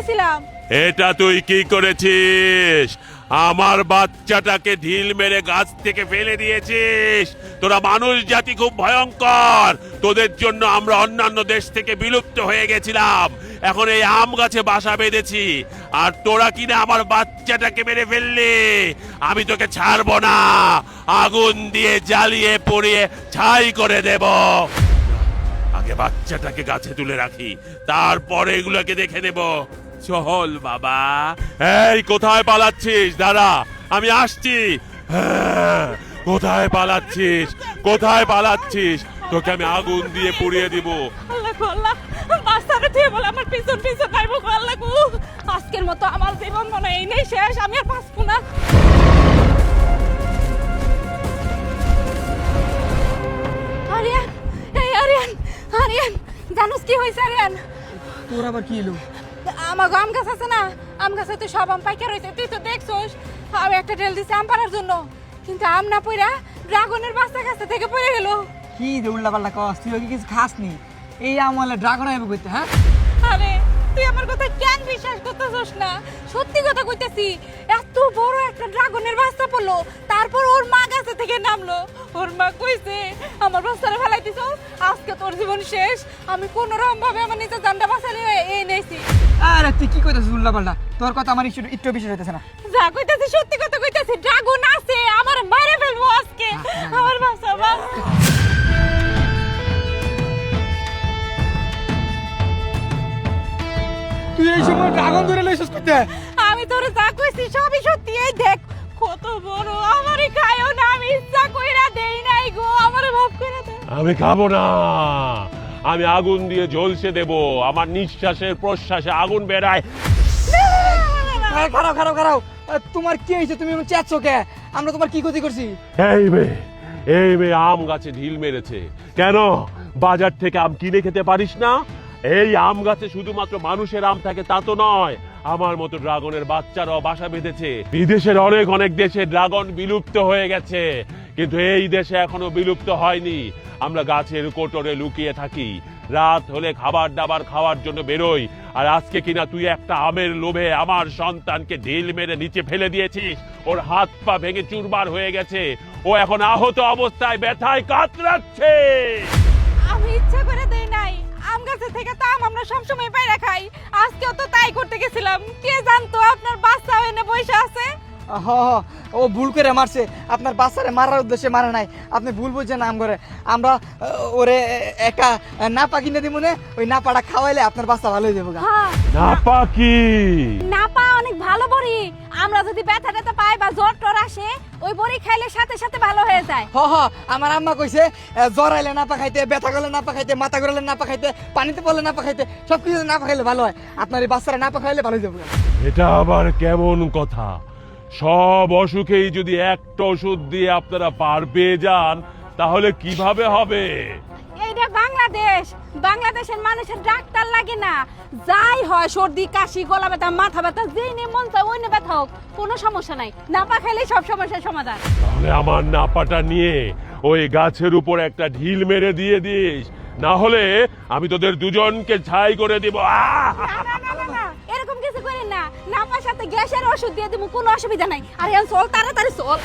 গেছিলাম। এটা তুই কি করেছিস? আমার বাচ্চাটাকে ঢিল মেরে গাছ থেকে ফেলে দিয়েছিস। তোরা মানুষ জাতি খুব ভয়ঙ্কর। তোদের জন্য আমরা অন্যান্য দেশ থেকে বিলুপ্ত হয়ে গেছিলাম। এখন এই আম গাছে বাসা বেঁধেছি, আর তোরা কিনা আমার বাচ্চাটাকে মেরে ফেললি। আমি তোকে ছাড়বো না, আগুন দিয়ে জ্বালিয়ে পুড়িয়ে ছাই করে দেব। আগে বাচ্চাটাকে গাছে তুলে রাখি, তারপরে এগুলোকে দেখে নেব। চল বাবা। এই কোথায় পালাচ্ছিস? দাঁড়া, আমি আসছি। হ্যাঁ, কোথায় পালাচ্ছিস? কোথায় পালাচ্ছিস? তোকে আমি আগুন দিয়ে পুড়িয়ে দিব। আল্লাহ গো আল্লাহ, বাচ্চাটা দিয়ে বলে আমার পিছন পিছন খাইবো গো আল্লাহ গো। আজকের মতো আমার জীবন মনে হয় এই নেই শেষ, আমি আর বাঁচবো না। আরিয়ান, এই আরিয়ান, আরিয়ান, জানোস কি হয়েছে আরিয়ান? তোর আবার কি এলো? আমার আম গাছ আছে না, আম গাছে তো সব আম পাইকা রয়েছে, তুই তো দেখছোস। আমি একটা ঢেল দিছি আম পাড়ার জন্য, কিন্তু আম না পইরা ড্রাগনের বাচ্চা কাছে থেকে পড়ে গেল। কি রে উল্লা পাল্লা কস? তুই কি কিছু খাসনি? এই আমলে ড্রাগন আইব কইতে? হ্যাঁ আরে তুই আমার কথা কেন বিশ্বাস করতেছস না? সত্যি কথা কইতেছি, এত বড় একটা ড্রাগনের বাচ্চা পড়লো, তারপর ওর মা গাছে থেকে নামলো। ওর মা কইছে আমার বাচ্চারা ফেলাই দিছ, আজকে তোর জীবন শেষ। আমি কোনোরকম ভাবে আমার নিজের জানটা বাঁচালি এই নেছি। আরে তুই কি কইতাছিস উল্লা পাল্লা? তোর কথা আমার একটু বিশ্বাস হইতেছে না। যা কইতাছি সত্যি কথা কইতাছি, ড্রাগন আছে, আমার মারে ফেলবো আজকে। আমার বাচ্চা বাচ্চা তুই এই সময় ড্রাগন ধরে লইছস কইতে? আমি তোরে যা কইছি সবই সত্যি। এই দেখ কত বড়, আমারই খায়ও না, আমি ইচ্ছা কইরা দেই নাই গো, আমারে মাফ করে দে। আমি খাবো না, আমি আগুন দিয়ে ঝলসে দেব। আমার নিঃশ্বাসের প্রশ্বাসে আগুন বেরায়। খারাপ খারাপ খারাপ। তোমার কি হইছে? তুমি এমন চেঁচছো কে? আমরা তোমার কি ক্ষতি করছি? এই মেয়ে আম গাছে ঢিল মেরেছে কেন? বাজার থেকে আম কিনে খেতে পারিস না? এই আম গাছে শুধুমাত্র মানুষের আম থাকে তা তো নয়, আমার মতো ড্রাগনের বাচ্চারাও বাসা বেঁধেছে। বিদেশের অনেক অনেক দেশে ড্রাগন বিলুপ্ত হয়ে গেছে, কিন্তু এই দেশে এখনো বিলুপ্ত হয়নি। আমরা গাছের কোটরে লুকিয়ে থাকি, রাত হলে খাবার দাবার খাওয়ার জন্য বেরোই। আর আজকে কিনা তুই একটা আমের লোভে আমার সন্তানকে ঢিল মেরে নিচে ফেলে দিয়েছিস। ওর হাত পা ভেঙে চুরমার হয়ে গেছে, ও এখন আহত অবস্থায় ব্যথায় কাতরাচ্ছে। আমি ইচ্ছা করে দেই নাই, আম গাছে থেকে তো আম আমরা সবসময় পাইরা খাই। আজকেও তো তাই করতে গেছিলাম। কে জানতো আপনার বাচ্চা এনে বসে আছে? হ ও ভুল করে মারছে, আপনার বাচ্চারে মারার উদ্দেশ্যে মারে নাই। আপনি ভুল বুঝছেন নাম করে। আমরা ওরে একা নাপা কিনে দিব না, ওই নাপাটা খাওয়াইলে আপনার বাচ্চা ভালো হয়ে যাবে। হ্যাঁ, নাপা কি? নাপা অনেক ভালো বড়ি। আমরা যদি ব্যথা ট্যাথা পাই বা জ্বর টর আসে, ওই বড়ি খাইলে সাথে সাথে ভালো হয়ে যায়। হ আমার আম্মা কইছে জ্বর আইলে নাপা খাইতে, ব্যথা করলে নাপা খাইতে, মাথা ঘুরালে নাপা খাইতে, পানিতে পড়লে নাপা খাইতে, সবকিছু নাপা খাইলে ভালো হয়। আপনার এই বাচ্চারা নাপা খাইলে ভালো হয়ে যাবে। এটা আবার কেমন কথা? সব অসুখেই যদি একটা ওষুধ দিয়ে আপনারা পার পেয়ে যান, তাহলে কিভাবে হবে? এইটা বাংলাদেশ, বাংলাদেশের মানুষের ডাক্তার লাগে না। যাই হয়, সর্দি কাশি গলা ব্যথা মাথা ব্যথা, যেই নিয়ে মন চায় ওই নিয়ে ব্যথা হোক, কোনো সমস্যা নাই। নাপা খাইলেই সব সমস্যার সমাধান। তাহলে আমার নাপাটা নিয়ে ওই গাছের উপর একটা ঢিল মেরে দিয়ে দিস, না হলে আমি তোদের দুজনকে ছাই করে দিব। না, এরকম কিছু করেন না। নাপার সাথে গ্যাসের ওষুধ দিয়ে দিব, কোনো অসুবিধা নাই। আর চল তাড়াতাড়ি চল।